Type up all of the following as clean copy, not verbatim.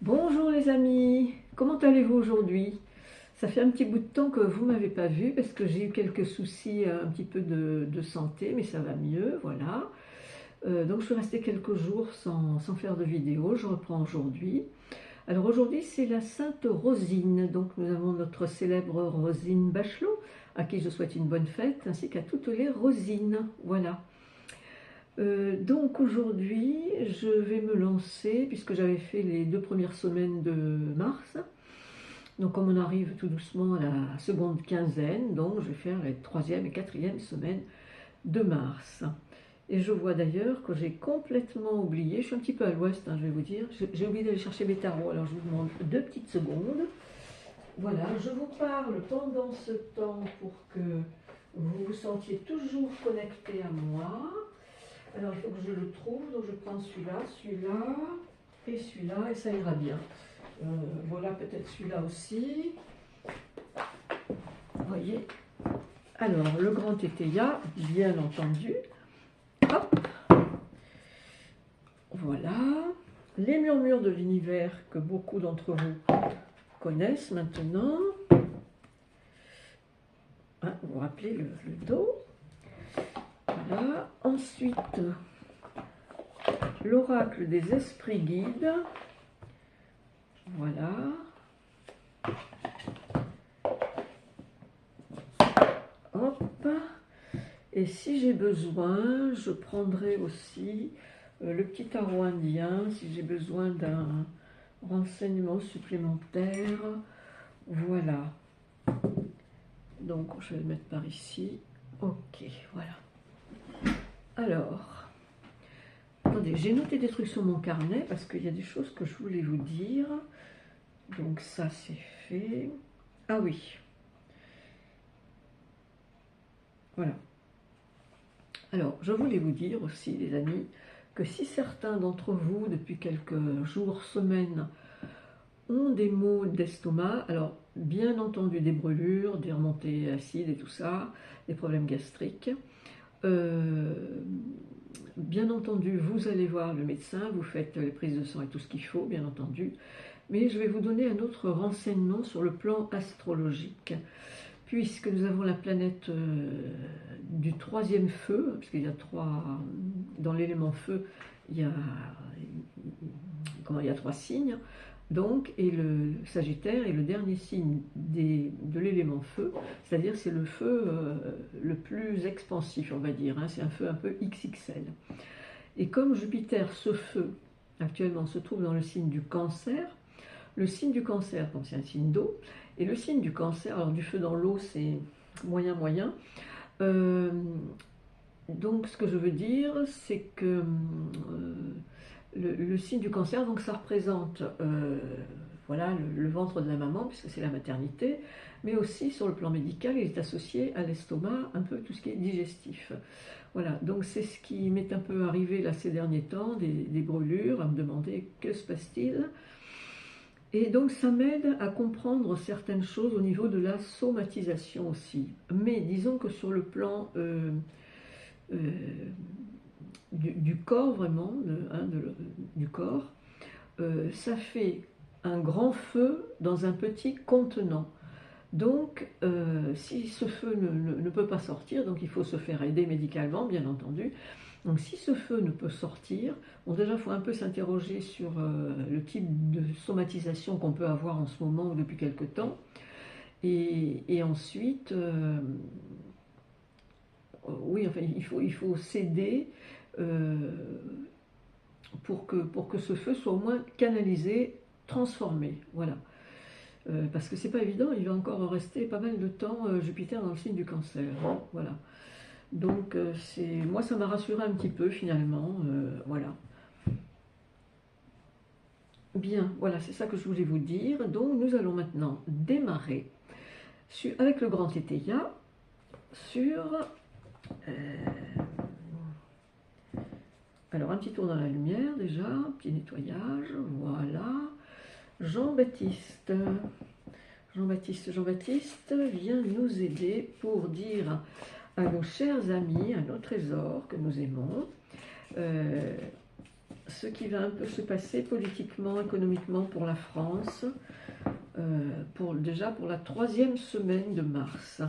Bonjour les amis, comment allez-vous aujourd'hui? Ça fait un petit bout de temps que vous ne m'avez pas vu parce que j'ai eu quelques soucis un petit peu de santé, mais ça va mieux, voilà. Donc je suis restée quelques jours sans faire de vidéo, je reprends aujourd'hui. Alors aujourd'hui c'est la Sainte Rosine, donc nous avons notre célèbre Rosine Bachelot, à qui je souhaite une bonne fête, ainsi qu'à toutes les Rosines, voilà. Donc aujourd'hui, je vais me lancer, puisque j'avais fait les 2 premières semaines de mars. Donc comme on arrive tout doucement à la seconde quinzaine, donc je vais faire les 3e et 4e semaines de mars. Et je vois d'ailleurs que j'ai complètement oublié, je suis un petit peu à l'ouest, je vais vous dire, j'ai oublié d'aller chercher mes tarots, alors je vous demande 2 petites secondes. Voilà, je vous parle pendant ce temps pour que vous vous sentiez toujours connecté à moi. Alors il faut que je le trouve, donc je prends celui-là, celui-là et celui-là et ça ira bien. Voilà peut-être celui-là aussi. Vous voyez. Alors le grand tétéia, bien entendu. Hop. Voilà. Les murmures de l'univers que beaucoup d'entre vous connaissent maintenant. Ah, vous vous rappelez le dos. Voilà. Ensuite, l'oracle des esprits guides. Voilà. Hop. Et si j'ai besoin, je prendrai aussi le petit tarot indien, si j'ai besoin d'un renseignement supplémentaire. Voilà. Donc, je vais le mettre par ici. Ok, voilà. Alors, attendez, j'ai noté des trucs sur mon carnet parce qu'il y a des choses que je voulais vous dire. Donc ça, c'est fait. Ah oui. Voilà. Alors, je voulais vous dire aussi, les amis, que si certains d'entre vous, depuis quelques jours, semaines, ont des maux d'estomac, alors bien entendu des brûlures, des remontées acides et tout ça, des problèmes gastriques, bien entendu, vous allez voir le médecin, vous faites les prises de sang et tout ce qu'il faut, bien entendu, mais je vais vous donner un autre renseignement sur le plan astrologique. Puisque nous avons la planète du troisième feu, puisqu'il y a dans l'élément feu, il y a 3 signes, donc, et le Sagittaire est le dernier signe de l'élément feu, c'est-à-dire c'est le feu le plus expansif, on va dire, c'est un feu un peu XXL. Et comme Jupiter, ce feu, actuellement se trouve dans le signe du Cancer, le signe du Cancer, donc c'est un signe d'eau, et le signe du Cancer, alors du feu dans l'eau, c'est moyen, moyen. Donc ce que je veux dire, c'est que le signe du Cancer, donc ça représente voilà, le ventre de la maman, puisque c'est la maternité, mais aussi sur le plan médical, il est associé à l'estomac, un peu tout ce qui est digestif. Voilà, donc c'est ce qui m'est un peu arrivé là ces derniers temps, des brûlures, à me demander que se passe-t-il. Et donc ça m'aide à comprendre certaines choses au niveau de la somatisation aussi. Mais disons que sur le plan du corps vraiment, du corps, ça fait un grand feu dans un petit contenant. Donc si ce feu ne peut pas sortir, donc il faut se faire aider médicalement bien entendu. Donc si ce feu ne peut sortir, bon déjà il faut un peu s'interroger sur le type de somatisation qu'on peut avoir en ce moment ou depuis quelque temps. Et ensuite, oui, enfin il faut s'aider pour que ce feu soit au moins canalisé, transformé. Voilà. Parce que c'est pas évident, il va encore rester pas mal de temps Jupiter dans le signe du Cancer. Voilà. Donc moi ça m'a rassuré un petit peu finalement, voilà. Bien, voilà, c'est ça que je voulais vous dire. Donc nous allons maintenant démarrer avec le grand tétéia sur... alors un petit tour dans la lumière déjà, un petit nettoyage, voilà. Jean-Baptiste, Jean-Baptiste vient nous aider pour dire à nos chers amis, à nos trésors que nous aimons, ce qui va un peu se passer politiquement, économiquement pour la France, déjà pour la 3e semaine de mars.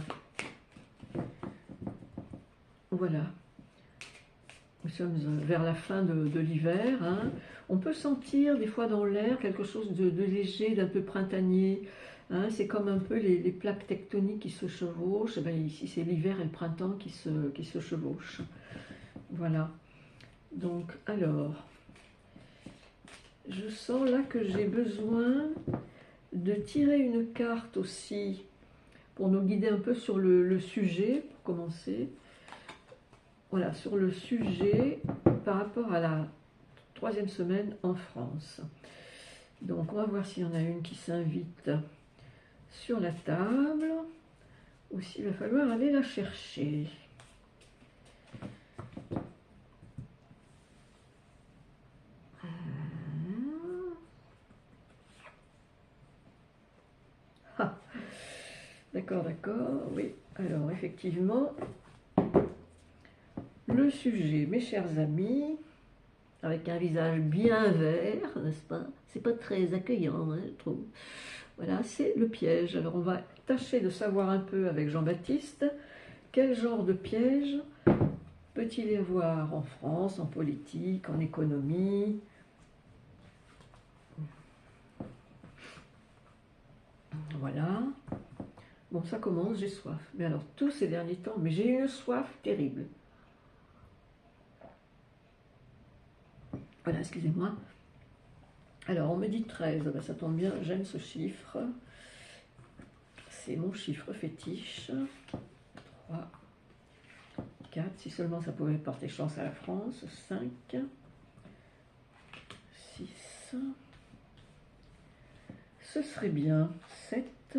Voilà. Nous sommes vers la fin de l'hiver. Hein. On peut sentir des fois dans l'air quelque chose de léger, d'un peu printanier. Hein. C'est comme un peu les plaques tectoniques qui se chevauchent. Ben, ici, c'est l'hiver et le printemps qui se chevauchent. Voilà. Donc, alors, je sens là que j'ai besoin de tirer une carte aussi pour nous guider un peu sur le sujet, pour commencer. Voilà, sur le sujet par rapport à la 3e semaine en France. Donc, on va voir s'il y en a une qui s'invite sur la table ou s'il va falloir aller la chercher. Ah, d'accord, oui. Alors, effectivement, le sujet, mes chers amis, avec un visage bien vert, n'est-ce pas? C'est pas très accueillant, hein, je trouve. Voilà, c'est le piège. Alors, on va tâcher de savoir un peu avec Jean-Baptiste quel genre de piège peut-il y avoir en France, en politique, en économie. Voilà. Bon, ça commence, j'ai soif. Mais alors, tous ces derniers temps, mais j'ai une soif terrible. Voilà, excusez-moi. Alors, on me dit 13, ben, ça tombe bien, j'aime ce chiffre. C'est mon chiffre fétiche. 3, 4, si seulement ça pouvait porter chance à la France. 5, 6, ce serait bien. 7,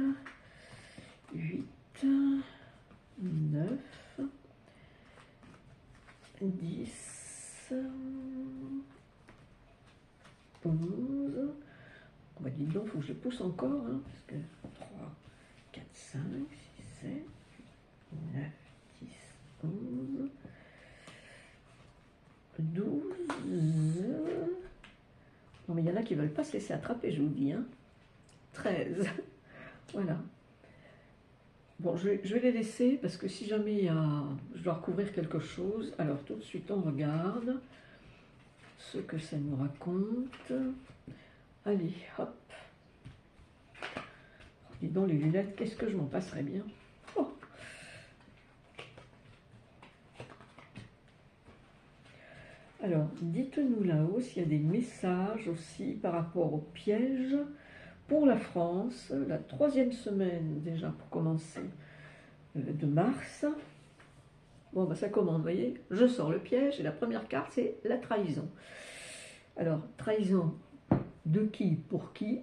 8, 9, 10, 11. On va dire donc, il faut que je pousse encore, hein, parce que 3, 4, 5, 6, 7, 9, 10, 11, 12. Non, mais il y en a qui ne veulent pas se laisser attraper, je vous dis. Hein. 13. Voilà. Bon, je vais les laisser parce que si jamais je dois recouvrir quelque chose, alors tout de suite on regarde ce que ça nous raconte. Allez, hop. Dis donc les lunettes, qu'est-ce que je m'en passerais bien. Oh. Alors, dites-nous là-haut s'il y a des messages aussi par rapport au piège pour la France, la 3e semaine déjà pour commencer de mars. Bon, ben ça commence, vous voyez, je sors le piège et la première carte c'est la trahison. Alors, trahison de qui pour qui?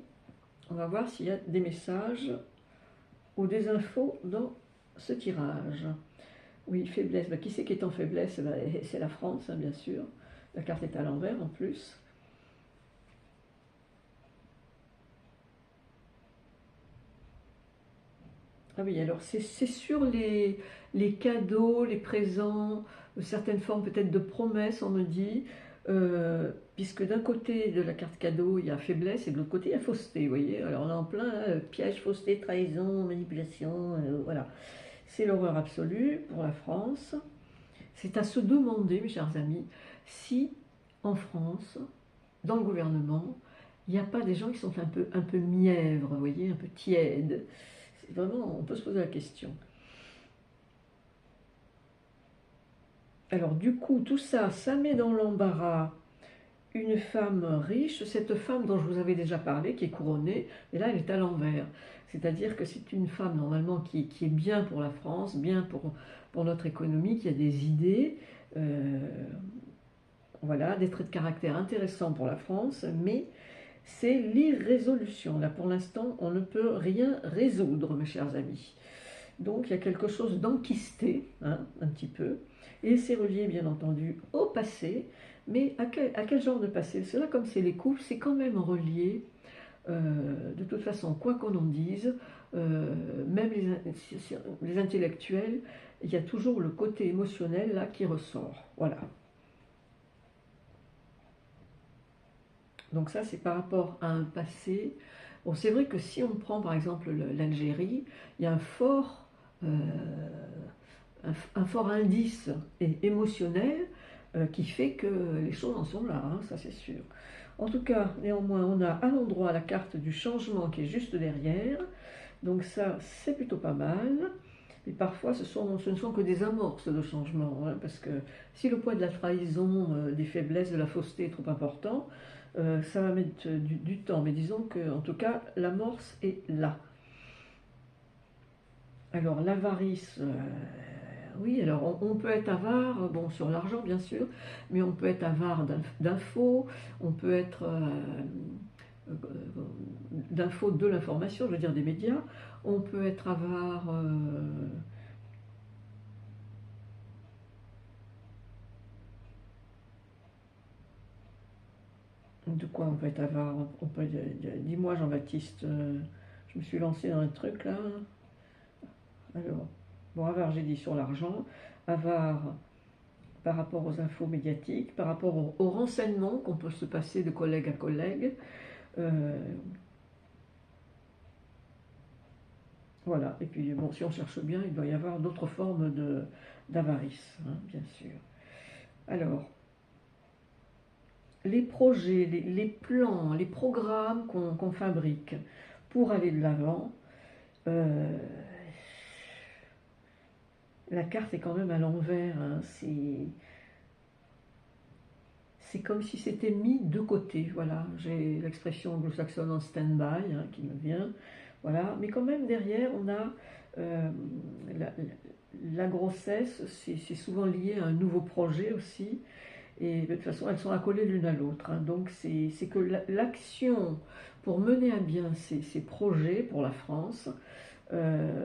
On va voir s'il y a des messages ou des infos dans ce tirage. Oui, faiblesse. Ben, qui c'est qui est en faiblesse? Ben, c'est la France, hein, bien sûr. La carte est à l'envers en plus. Ah oui, alors c'est sur les cadeaux, les présents, certaines formes peut-être de promesses, on me dit, puisque d'un côté de la carte cadeau, il y a faiblesse et de l'autre côté, il y a fausseté, vous voyez. Alors on est en plein piège, fausseté, trahison, manipulation, voilà. C'est l'horreur absolue pour la France. C'est à se demander, mes chers amis, si en France, dans le gouvernement, il n'y a pas des gens qui sont un peu mièvres, vous voyez, un peu tièdes. Vraiment, on peut se poser la question. Alors du coup, tout ça, ça met dans l'embarras une femme riche, cette femme dont je vous avais déjà parlé, qui est couronnée, et là elle est à l'envers. C'est-à-dire que c'est une femme normalement qui est bien pour la France, bien pour notre économie, qui a des idées, voilà, des traits de caractère intéressants pour la France, mais c'est l'irrésolution. Là pour l'instant, on ne peut rien résoudre, mes chers amis. Donc il y a quelque chose d'enquisté, hein, un petit peu, et c'est relié bien entendu au passé, mais à quel genre de passé? Cela, comme c'est les couples, c'est quand même relié, de toute façon, quoi qu'on en dise, même les intellectuels, il y a toujours le côté émotionnel là qui ressort. Voilà. Donc ça, c'est par rapport à un passé. Bon, c'est vrai que si on prend par exemple l'Algérie, il y a euh, un fort indice émotionnel qui fait que les choses en sont là, hein, ça c'est sûr. En tout cas, néanmoins, on a à l'endroit la carte du changement qui est juste derrière. Donc ça, c'est plutôt pas mal. Mais parfois, ce ne sont que des amorces de changement, hein, parce que si le poids de la trahison, des faiblesses, de la fausseté est trop important, ça va mettre du temps. Mais disons que, en tout cas, l'amorce est là. Alors, l'avarice, oui, alors on peut être avare, bon, sur l'argent bien sûr, mais on peut être avare d'infos, on peut être euh, d'infos de l'information, je veux dire des médias, on peut être avare. De quoi on peut être avare? On peut, dis-moi Jean-Baptiste, je me suis lancé dans un truc là. Alors, bon, avare, j'ai dit sur l'argent, avare par rapport aux infos médiatiques, par rapport aux renseignements qu'on peut se passer de collègue à collègue. Euh, voilà, et puis bon, si on cherche bien, il doit y avoir d'autres formes d'avarice, hein, bien sûr. Alors, les projets, les plans, les programmes qu'on fabrique pour aller de l'avant, euh, la carte est quand même à l'envers, hein, c'est comme si c'était mis de côté. Voilà, j'ai l'expression anglo-saxonne en stand-by hein, qui me vient. Voilà, mais quand même derrière, on a euh, la, la grossesse, c'est souvent lié à un nouveau projet aussi. Et de toute façon, elles sont accolées l'une à l'autre, hein. Donc c'est que l'action pour mener à bien ces projets pour la France,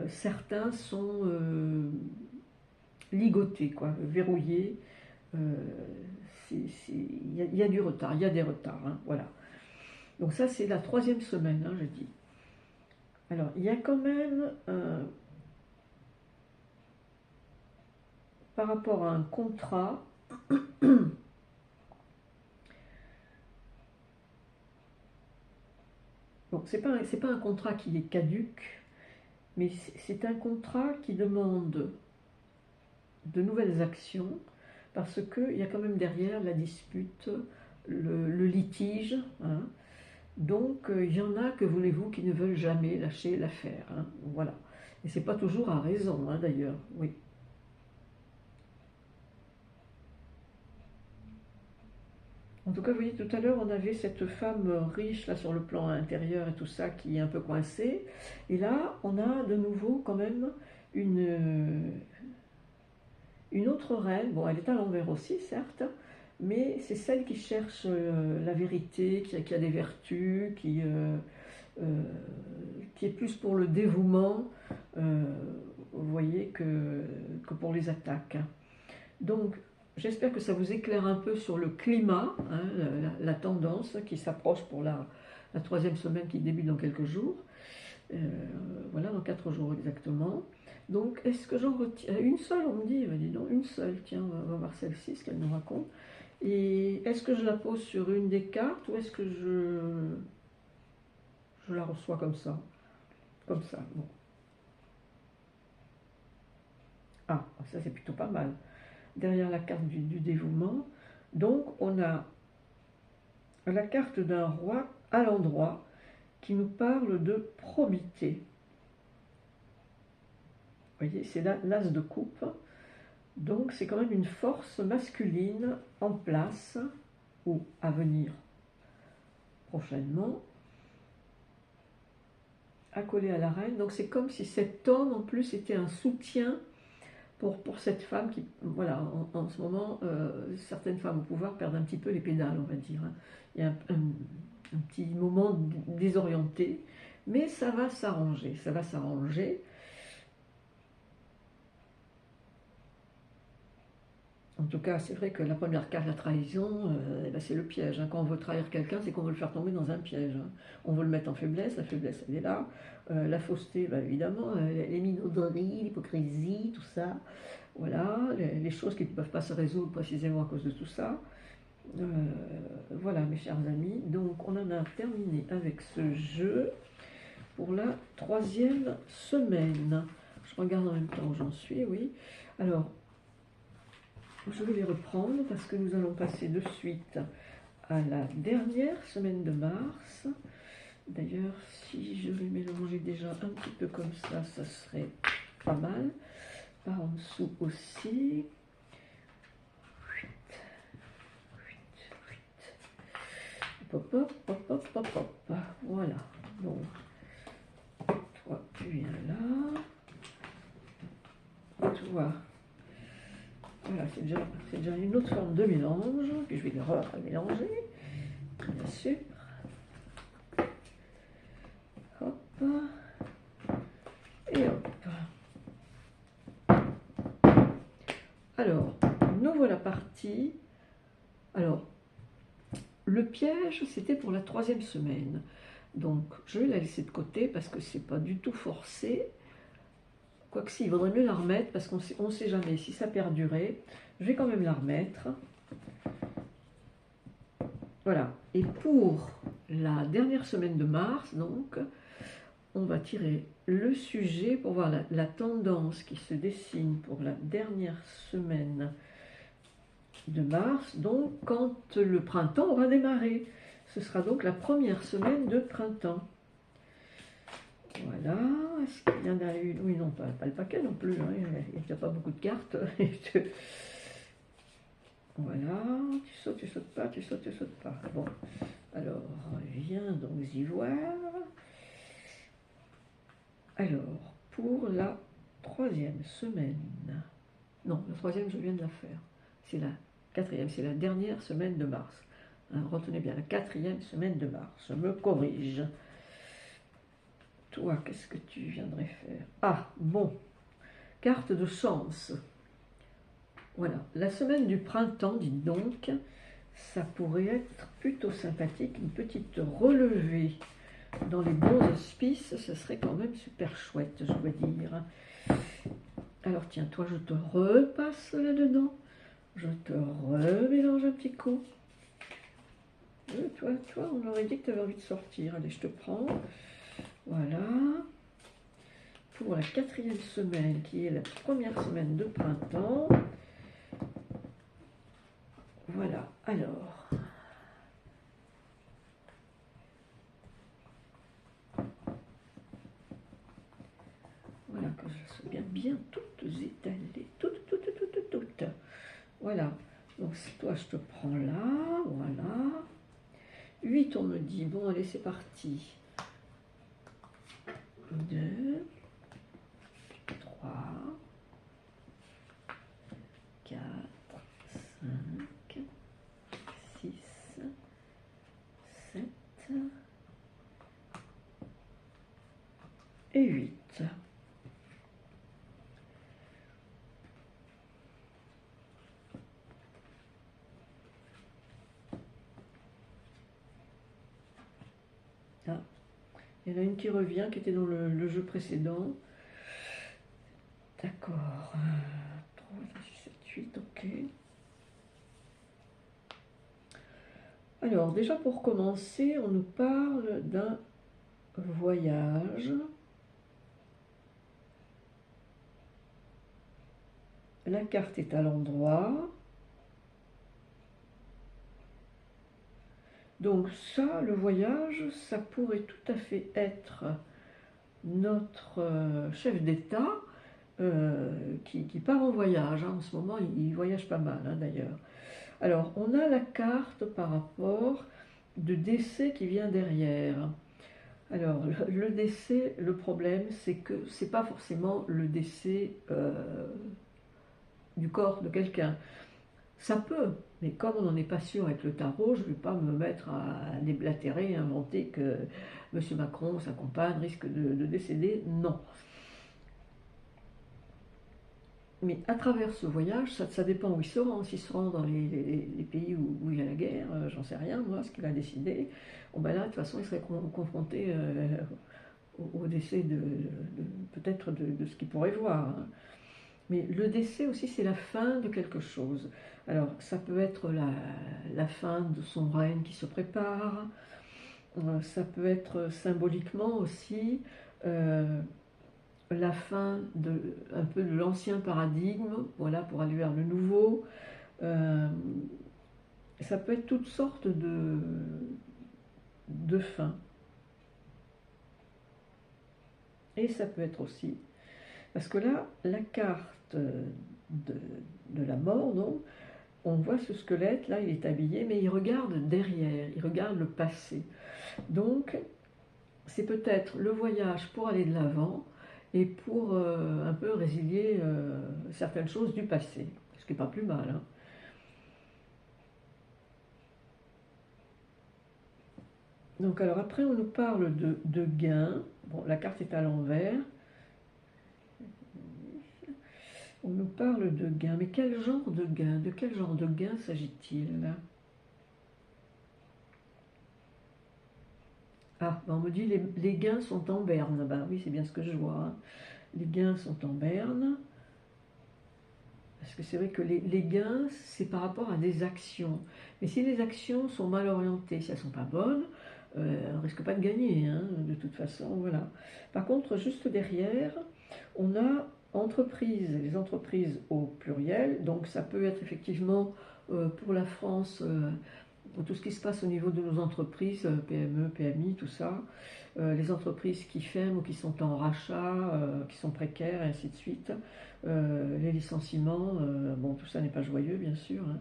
certains sont ligotés, quoi, verrouillés. Euh, il y a du retard, il y a des retards, hein, voilà. Donc ça, c'est la troisième semaine, hein, je dis. Alors, il y a quand même, par rapport à un contrat, bon, c'est pas un contrat qui est caduque, mais c'est un contrat qui demande de nouvelles actions, parce qu'il y a quand même derrière la dispute, le litige, hein. Donc il y en a, que voulez-vous, qui ne veulent jamais lâcher l'affaire, hein, voilà. Et c'est pas toujours à raison, hein, d'ailleurs, oui. En tout cas, vous voyez, tout à l'heure, on avait cette femme riche, là, sur le plan intérieur et tout ça, qui est un peu coincée. Et là, on a de nouveau, quand même, une, une autre reine. Bon, elle est à l'envers aussi, certes, mais c'est celle qui cherche la vérité, qui a des vertus, euh, qui est plus pour le dévouement, euh, vous voyez, que pour les attaques. Donc, j'espère que ça vous éclaire un peu sur le climat, hein, la tendance qui s'approche pour la troisième semaine qui débute dans quelques jours. Euh, voilà, dans 4 jours exactement. Donc, est-ce que j'en retiens une seule? On me dit, dis donc, une seule. Tiens, on va voir celle-ci, ce qu'elle nous raconte. Et est-ce que je la pose sur une des cartes ou est-ce que je la reçois comme ça? Comme ça, bon. Ah, ça c'est plutôt pas mal. Derrière la carte du dévouement, donc on a la carte d'un roi à l'endroit qui nous parle de probité. Vous voyez, c'est l'as de coupe. Donc c'est quand même une force masculine en place ou à venir prochainement, accolé à la reine. Donc c'est comme si cet homme en plus était un soutien pour cette femme qui, voilà, en ce moment, certaines femmes au pouvoir perdent un petit peu les pédales, on va dire, hein. Il y a un petit moment désorienté, mais ça va s'arranger, ça va s'arranger. En tout cas, c'est vrai que la première carte, la trahison, eh ben, c'est le piège, hein. Quand on veut trahir quelqu'un, c'est qu'on veut le faire tomber dans un piège, hein. On veut le mettre en faiblesse, la faiblesse, elle est là. La fausseté, bah, évidemment, les minauderies, l'hypocrisie, tout ça. Voilà, les choses qui ne peuvent pas se résoudre précisément à cause de tout ça. Voilà mes chers amis, donc on en a terminé avec ce jeu pour la 3e semaine. Je regarde en même temps où j'en suis, oui. Alors, je vais les reprendre parce que nous allons passer de suite à la dernière semaine de mars. D'ailleurs, si je les mélangeais déjà un petit peu comme ça serait pas mal. Par en dessous aussi. Hop, hop, hop, hop, hop, hop. Voilà. Donc, toi, tu viens là. Toi. Voilà, c'est déjà une autre forme de mélange. Puis je vais le mélanger, bien sûr. Hop. Et hop. Alors, nous voilà partis. Alors, le piège, c'était pour la 3e semaine. Donc, je vais la laisser de côté parce que c'est pas du tout forcé. Quoique si, il vaudrait mieux la remettre parce qu'on ne sait jamais si ça perdurait. Je vais quand même la remettre. Voilà. Et pour la dernière semaine de mars, donc, on va tirer le sujet pour voir la tendance qui se dessine pour la dernière semaine de mars. Donc, quand le printemps aura démarré. Ce sera donc la première semaine de printemps. Voilà, est-ce qu'il y en a une? Oui, non, pas le paquet non plus, hein. Il n'y a pas beaucoup de cartes. Voilà, tu sautes pas, tu sautes pas. Bon, alors, viens donc y voir. Alors, pour la 3e semaine, non, la 3e, je viens de la faire. C'est la 4e, c'est la dernière semaine de mars. Hein, retenez bien, la 4e semaine de mars, je me corrige. Toi, qu'est-ce que tu viendrais faire? Ah, bon, carte de chance. Voilà, la semaine du printemps, dites donc, ça pourrait être plutôt sympathique, une petite relevée dans les bons auspices, ce serait quand même super chouette, je dois dire. Alors tiens, toi, je te repasse là-dedans, je te remélange un petit coup. Toi, on aurait dit que tu avais envie de sortir. Allez, je te prends. Voilà. Pour la 4e semaine, qui est la première semaine de printemps. Voilà, alors. Voilà, que je sois bien toutes étalées. Toutes. Voilà. Donc, toi, je te prends là. Voilà. 8, on me dit. Bon, allez, c'est parti. 2, 3, 4, 5, 6, 7 et 8. Ah, il y en a une qui revient, qui était dans le jeu précédent. D'accord. 3, 6, 7, 8, ok. Alors, déjà pour commencer, on nous parle d'un voyage. La carte est à l'endroit. Donc ça, le voyage, ça pourrait tout à fait être notre chef d'État qui part en voyage. Hein. En ce moment, il voyage pas mal, hein, d'ailleurs. Alors, on a la carte par rapport de décès qui vient derrière. Alors, le décès, le problème, c'est que c'est pas forcément le décès du corps de quelqu'un. Ça peut, mais comme on n'en est pas sûr avec le tarot, je ne vais pas me mettre à déblatérer, à inventer que M. Macron, sa compagne, risque de décéder. Non. Mais à travers ce voyage, ça dépend où il se rend. S'il se rend dans les pays où il y a la guerre, j'en sais rien, moi, ce qu'il a décidé. Bon, ben là, de toute façon, il serait confronté au décès peut-être de ce qu'il pourrait voir. Hein. Mais le décès aussi, c'est la fin de quelque chose. Alors, ça peut être la fin de son règne qui se prépare, ça peut être symboliquement aussi la fin un peu de l'ancien paradigme, voilà, pour aller vers le nouveau. Ça peut être toutes sortes de fins. Et ça peut être aussi, parce que là, la carte de la mort, donc, on voit ce squelette, là, il est habillé, mais il regarde derrière, il regarde le passé. Donc, c'est peut-être le voyage pour aller de l'avant et pour un peu résilier certaines choses du passé, ce qui n'est pas plus mal, hein. Donc, alors après, on nous parle de gain. Bon, la carte est à l'envers. On nous parle de gain, mais quel genre de gain? De quel genre de gain s'agit-il là? Ah, ben on me dit les gains sont en berne. Ben oui, c'est bien ce que je vois, hein. Les gains sont en berne. Parce que c'est vrai que les gains, c'est par rapport à des actions. Mais si les actions sont mal orientées, si elles ne sont pas bonnes, on ne risque pas de gagner, hein, de toute façon. Voilà. Par contre, juste derrière, on a entreprises, les entreprises au pluriel. Donc ça peut être effectivement pour la France, tout ce qui se passe au niveau de nos entreprises, PME, PMI, tout ça. Les entreprises qui ferment ou qui sont en rachat, qui sont précaires, et ainsi de suite. Les licenciements, bon, tout ça n'est pas joyeux, bien sûr, hein.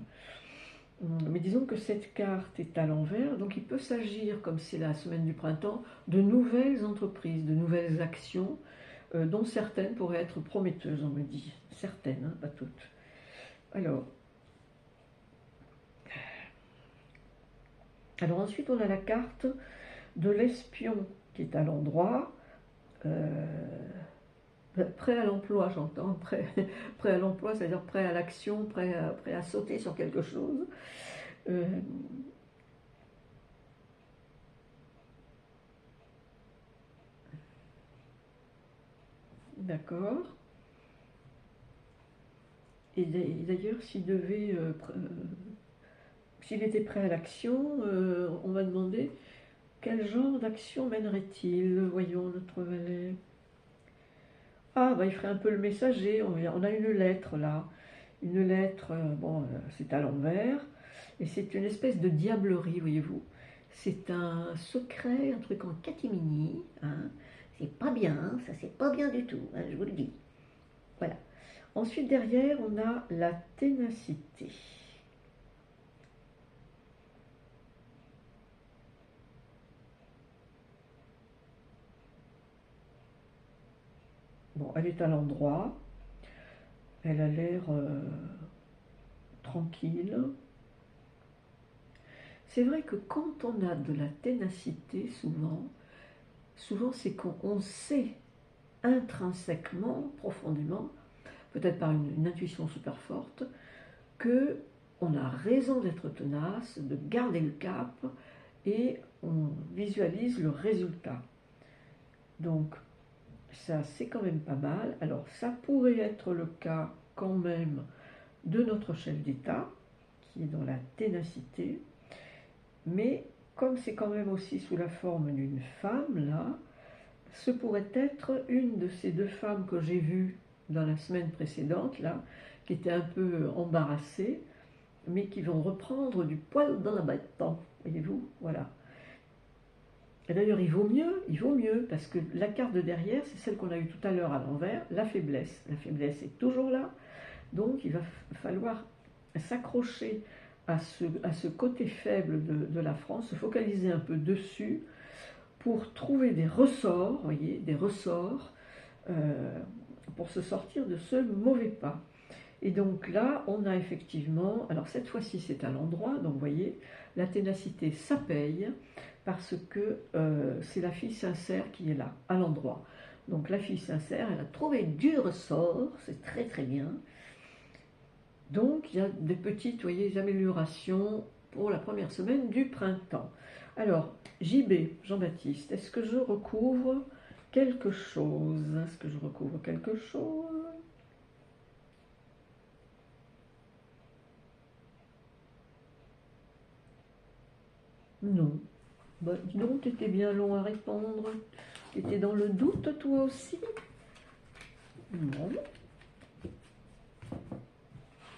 Mais disons que cette carte est à l'envers, donc il peut s'agir, comme c'est la semaine du printemps, de nouvelles entreprises, de nouvelles actions, dont certaines pourraient être prometteuses, on me dit. Certaines, hein, pas toutes. Alors ensuite, on a la carte de l'espion qui est à l'endroit. Prêt à l'emploi, j'entends, prêt à l'emploi, c'est-à-dire prêt à l'action, prêt à sauter sur quelque chose. Euh, D'accord. Et d'ailleurs, s'il était prêt à l'action, on va demander quel genre d'action mènerait-il. Voyons notre valet. Ah, bah, il ferait un peu le messager. On a une lettre là. Une lettre, bon, c'est à l'envers. Et c'est une espèce de diablerie, voyez-vous. C'est un secret, un truc en catimini, hein. C'est pas bien, ça c'est pas bien du tout, hein, je vous le dis. Voilà. Ensuite, derrière, on a la ténacité. Bon, elle est à l'endroit. Elle a l'air tranquille. C'est vrai que quand on a de la ténacité, souvent c'est qu'on sait intrinsèquement, profondément, peut-être par une intuition super forte, que on a raison d'être tenace, de garder le cap, et on visualise le résultat. Donc ça c'est quand même pas mal. Alors ça pourrait être le cas quand même de notre chef d'État, qui est dans la ténacité, mais comme c'est quand même aussi sous la forme d'une femme, là, ce pourrait être une de ces deux femmes que j'ai vues dans la semaine précédente, là, qui étaient un peu embarrassées, mais qui vont reprendre du poil dans la bête, voyez-vous, voilà. Et d'ailleurs, il vaut mieux, parce que la carte de derrière, c'est celle qu'on a eue tout à l'heure à l'envers, la faiblesse. La faiblesse est toujours là, donc il va falloir s'accrocher à ce côté faible de la France, se focaliser un peu dessus pour trouver des ressorts, voyez, des ressorts pour se sortir de ce mauvais pas. Et donc là, on a effectivement, alors cette fois-ci c'est à l'endroit, donc vous voyez, la ténacité ça paye, parce que c'est la fille sincère qui est là, à l'endroit. Donc la fille sincère, elle a trouvé du ressort, c'est très très bien. Donc il y a des petites, voyez, améliorations pour la première semaine du printemps. Alors, JB, Jean-Baptiste, est-ce que je recouvre quelque chose? Est-ce que je recouvre quelque chose? Bah, dis donc, t'étais bien long à répondre. T'étais dans le doute, toi aussi? Non.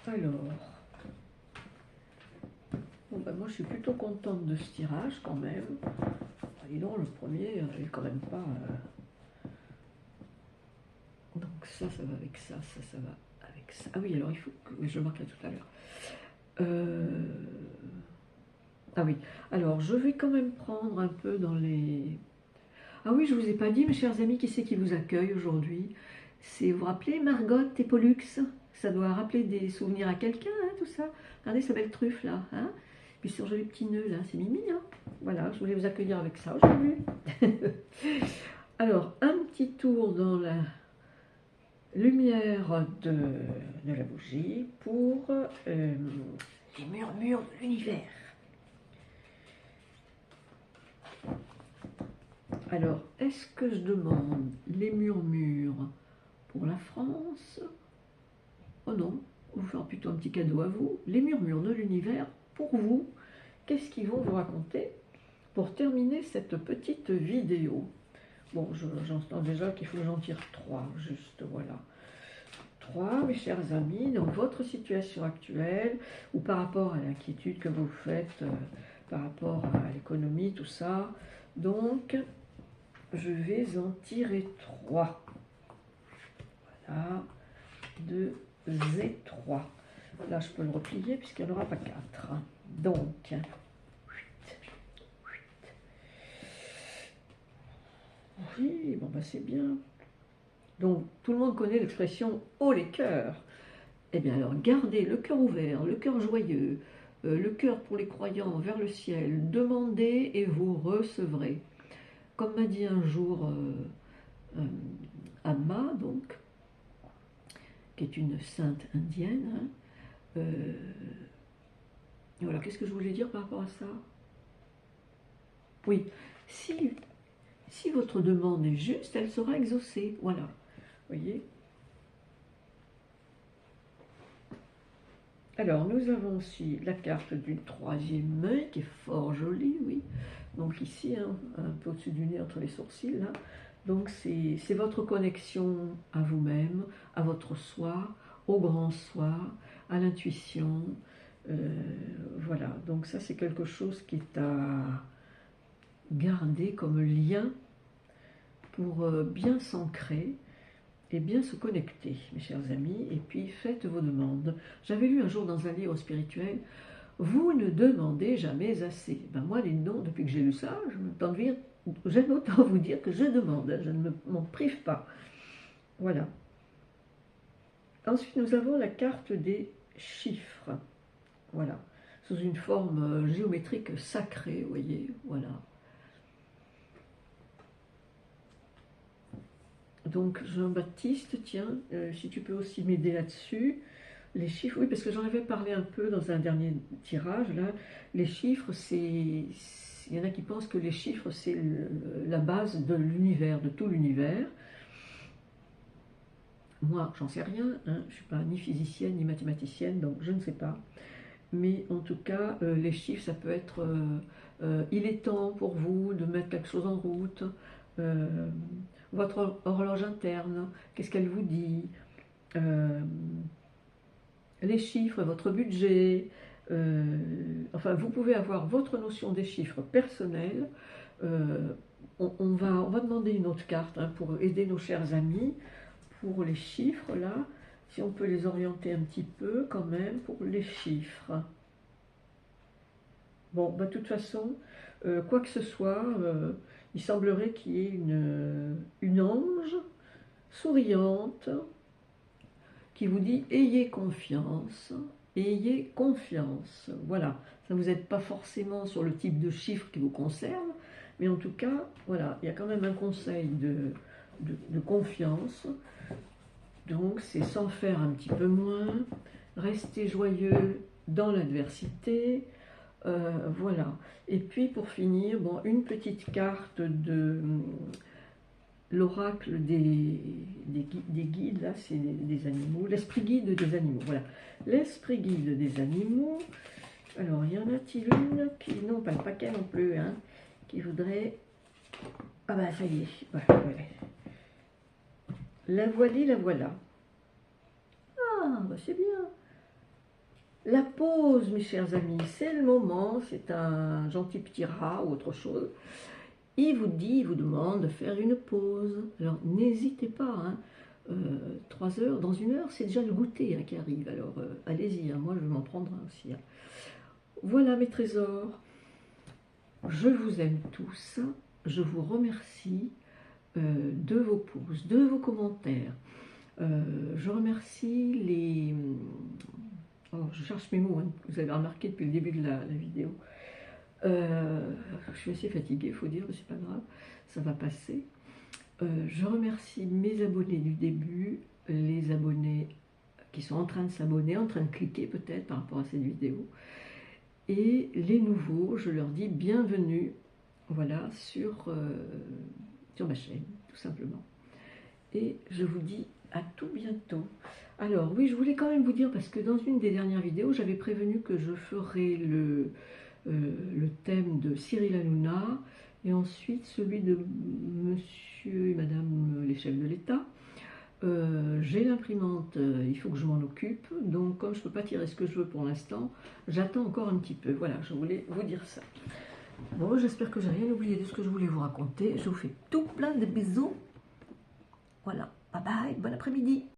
Alors, bon, bah, moi je suis plutôt contente de ce tirage quand même. Ah, dis donc, le premier, il est quand même pas. Donc ça va avec ça, ça va avec ça. Ah oui, alors il faut que je le marque là tout à l'heure. Ah oui, alors je vais quand même prendre un peu dans les... Ah oui, je vous ai pas dit, mes chers amis, qui c'est qui vous accueille aujourd'hui? C'est, vous vous rappelez, Margot et Pollux? Ça doit rappeler des souvenirs à quelqu'un, hein, tout ça. Regardez sa belle truffe là, hein? Puis son joli petit nœud là, c'est Mimi, hein? Voilà, je voulais vous accueillir avec ça aujourd'hui. Alors, un petit tour dans la lumière de la bougie pour les murmures de l'univers. Alors, est-ce que je demande les murmures pour la France? Oh non, on va faire plutôt un petit cadeau à vous. Les murmures de l'univers pour vous. Qu'est-ce qu'ils vont vous raconter pour terminer cette petite vidéo? Bon, j'entends déjà qu'il faut que j'en tire 3, juste, voilà. 3, mes chers amis, dans votre situation actuelle, ou par rapport à l'inquiétude que vous faites, par rapport à l'économie, tout ça. Donc, je vais en tirer 3. Voilà, 2 et 3. Là, je peux le replier puisqu'il n'y en aura pas 4. Donc, oui, bon, bah c'est bien. Donc, tout le monde connaît l'expression « haut les cœurs ». Eh bien, alors, gardez le cœur ouvert, le cœur joyeux, le cœur pour les croyants vers le ciel. Demandez et vous recevrez. Comme m'a dit un jour Amma, donc, qui est une sainte indienne, hein, voilà, qu'est-ce que je voulais dire par rapport à ça? Oui, si votre demande est juste, elle sera exaucée. Voilà, vous voyez. Alors, nous avons aussi la carte du troisième œil, qui est fort jolie, oui. Donc ici, hein, un peu au-dessus du nez, entre les sourcils, là. Donc c'est votre connexion à vous-même, à votre soi, au grand soi, à l'intuition. Voilà, donc ça c'est quelque chose qui est à garder comme lien pour bien s'ancrer et bien se connecter, mes chers amis, et puis faites vos demandes. J'avais lu un jour dans un livre spirituel, vous ne demandez jamais assez. Ben moi, les noms, depuis que j'ai lu ça, j'aime autant vous dire que je demande, je ne m'en prive pas. Voilà. Ensuite, nous avons la carte des chiffres. Voilà. Sous une forme géométrique sacrée, vous voyez. Voilà. Donc, Jean-Baptiste, tiens, si tu peux aussi m'aider là-dessus. Les chiffres, oui, parce que j'en avais parlé un peu dans un dernier tirage, là. Les chiffres, il y en a qui pensent que les chiffres, c'est la base de l'univers, de tout l'univers. Moi, j'en sais rien, hein, je ne suis pas ni physicienne ni mathématicienne, donc je ne sais pas. Mais en tout cas, les chiffres, ça peut être il est temps pour vous de mettre quelque chose en route, votre horloge interne, qu'est-ce qu'elle vous dit, les chiffres, votre budget, enfin vous pouvez avoir votre notion des chiffres personnels. On va demander une autre carte, hein, pour aider nos chers amis pour les chiffres là, si on peut les orienter un petit peu quand même pour les chiffres. Bon, bah, de toute façon, quoi que ce soit, il semblerait qu'il y ait une ange souriante qui vous dit « ayez confiance ». Ayez confiance, voilà, ça ne vous aide pas forcément sur le type de chiffre qui vous concerne, mais en tout cas, voilà, il y a quand même un conseil de confiance. Donc c'est s'en faire un petit peu moins, rester joyeux dans l'adversité, voilà. Et puis pour finir, bon, une petite carte de l'oracle des guides, là c'est des animaux, l'esprit guide des animaux, voilà. L'esprit guide des animaux, alors y en a-t-il une qui, non pas le paquet non plus, hein, qui voudrait... Ah bah ça y est, voilà. La voilée, la voilà. Ah, bah c'est bien. La pause, mes chers amis, c'est le moment. C'est un gentil petit rat ou autre chose. Il vous demande de faire une pause. Alors n'hésitez pas, hein. 3 heures, dans 1 heure, c'est déjà le goûter hein, qui arrive. Alors allez-y, hein, moi je vais m'en prendre un aussi. Hein. Voilà mes trésors. Je vous aime tous. Je vous remercie de vos pouces, de vos commentaires. Je remercie les... Oh, je cherche mes mots, hein. Vous avez remarqué depuis le début de la vidéo. Je suis assez fatiguée, il faut dire, mais c'est pas grave, ça va passer. Je remercie mes abonnés du début, les abonnés qui sont en train de s'abonner, en train de cliquer peut-être par rapport à cette vidéo. Et les nouveaux, je leur dis bienvenue, voilà, sur ma chaîne, tout simplement. Et je vous dis à tout bientôt. Alors oui, je voulais quand même vous dire, parce que dans une des dernières vidéos, j'avais prévenu que je ferais le thème de Cyril Hanouna, et ensuite celui de monsieur et madame les chefs de l'État. J'ai l'imprimante, il faut que je m'en occupe, donc comme je ne peux pas tirer ce que je veux pour l'instant, j'attends encore un petit peu. Voilà, je voulais vous dire ça. Bon, j'espère que j'ai rien oublié de ce que je voulais vous raconter. Je vous fais tout plein de bisous. Voilà, bye bye, bon après-midi.